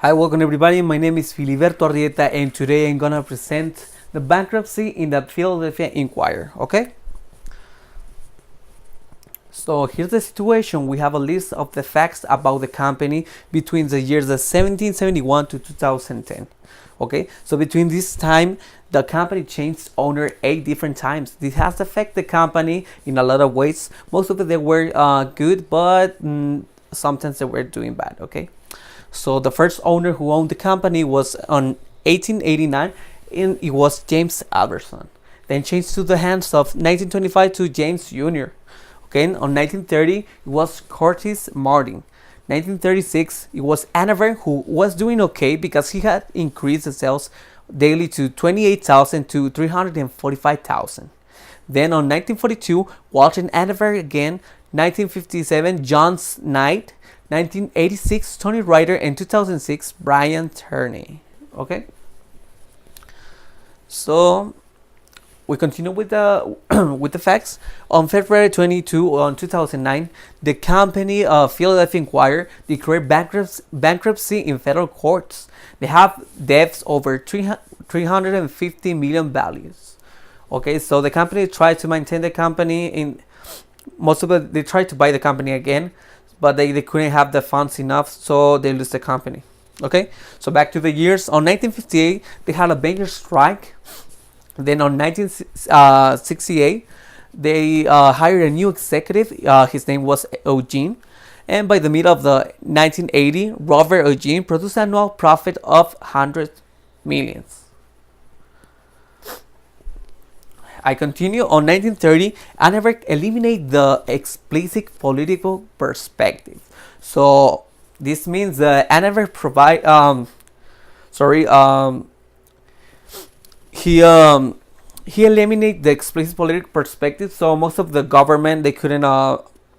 Hi, welcome everybody. My name is Filiberto Arrieta, and today I'm gonna present the bankruptcy in the Philadelphia Inquirer. Okay. So here's the situation. We have a list of the facts about the company between the years of 1771 to 2010. Okay, so between this time, the company changed owner 8 different times. This has affected the company in a lot of ways. Most of it they were good, but sometimes they were doing bad. Okay, so the first owner who owned the company was on 1889, and it was James Albertson. Then changed to the hands of 1925 to James Jr. Okay, on 1930 it was Curtis Martin. 1936 it was Hanover, who was doing okay because he had increased the sales daily to 28,000 to 345,000. Then on 1942 Walter Hanover again. 1957 John Knight. 1986 Tony Ryder, and 2006 Brian Turney. Okay, so we continue with the with the facts. On February 22 on 2009, the company Philadelphia Inquirer declared bankruptcy in federal courts. They have debts over 350 million values. Okay, so the company tried to maintain the company in most of it. They tried to buy the company again, but they couldn't have the funds enough, so they lose the company. Okay, so back to the years. On 1958, they had a banker strike. Then on 1968, they hired a new executive. His name was Eugene. And by the middle of the 1980, Robert Eugene produced an annual profit of 100 millions. I continue. On 1930, Hanover eliminated the explicit political perspective. So this means that Hanover provide he eliminated the explicit political perspective, so most of the government they couldn't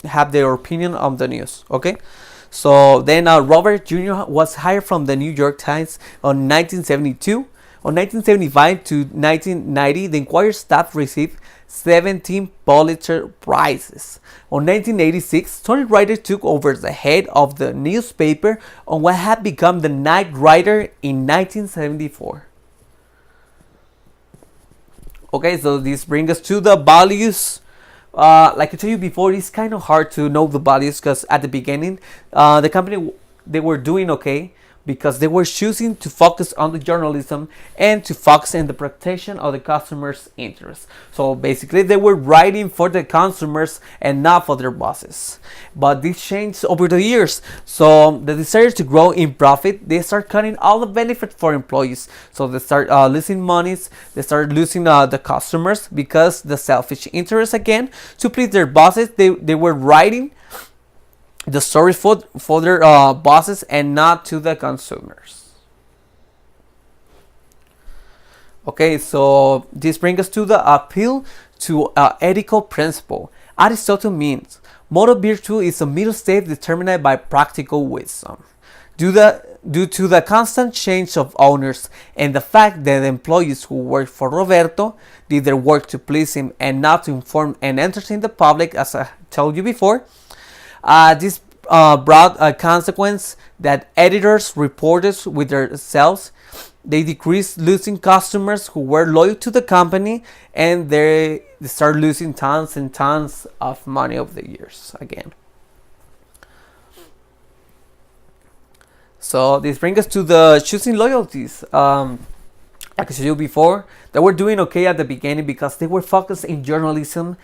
have their opinion on the news. Okay, so then Robert Jr. was hired from the New York Times on 1972. On 1975 to 1990, the Inquirer staff received 17 Pulitzer Prizes. On 1986, Tony Ryder took over the head of the newspaper on what had become the Knight Ridder in 1974. Okay, so this brings us to the values. Like I told you before, it's kind of hard to know the values because at the beginning, the company they were doing okay because they were choosing to focus on the journalism and to focus on the protection of the customer's interests. So basically, they were writing for the consumers and not for their bosses. But this changed over the years. So the desire to grow in profit, they start cutting all the benefits for employees. So they start losing monies. They start losing the customers because the selfish interest again to please their bosses. They were writing the story for their bosses and not to the consumers. Okay, so this brings us to the appeal to ethical principle. Aristotle means moral virtue is a middle state determined by practical wisdom. Due to the constant change of owners and the fact that the employees who worked for Roberto did their work to please him and not to inform and entertain the public, as I told you before, this brought a consequence that editors, reporters with their sales, they decreased losing customers who were loyal to the company, and they start losing tons and tons of money over the years again. So this brings us to the choosing loyalties. Like I said you before, they were doing okay at the beginning because they were focused in journalism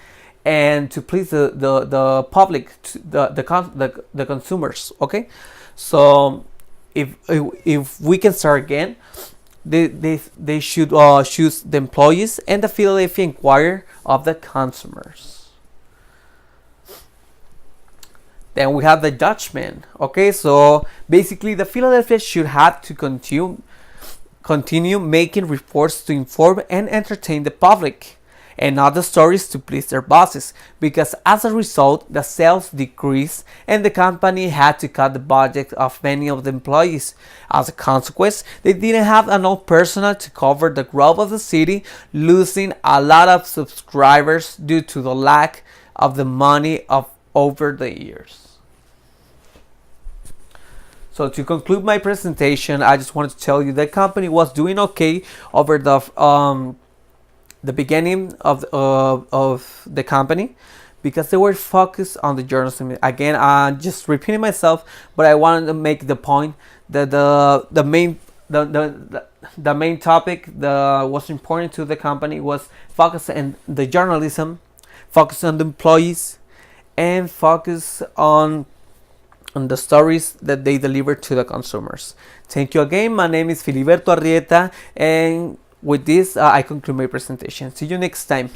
and to please the public, the consumers. Okay, so if we can start again, they should choose the employees and the Philadelphia Inquirer of the consumers. Then we have the Dutchman. Okay, so basically the Philadelphia should have to continue making reports to inform and entertain the public, and not the stories to please their bosses, because as a result the sales decreased and the company had to cut the budget of many of the employees. As a consequence, they didn't have enough personnel to cover the growth of the city, losing a lot of subscribers due to the lack of the money of over the years. So to conclude my presentation, I just wanted to tell you the company was doing okay over the beginning of the company, because they were focused on the journalism. Again, I'm just repeating myself, but I wanted to make the point that the main topic that was important to the company was focus on the journalism, focus on the employees, and focus on the stories that they deliver to the consumers. Thank you again. My name is Filiberto Arrieta, and with this I conclude my presentation. See you next time.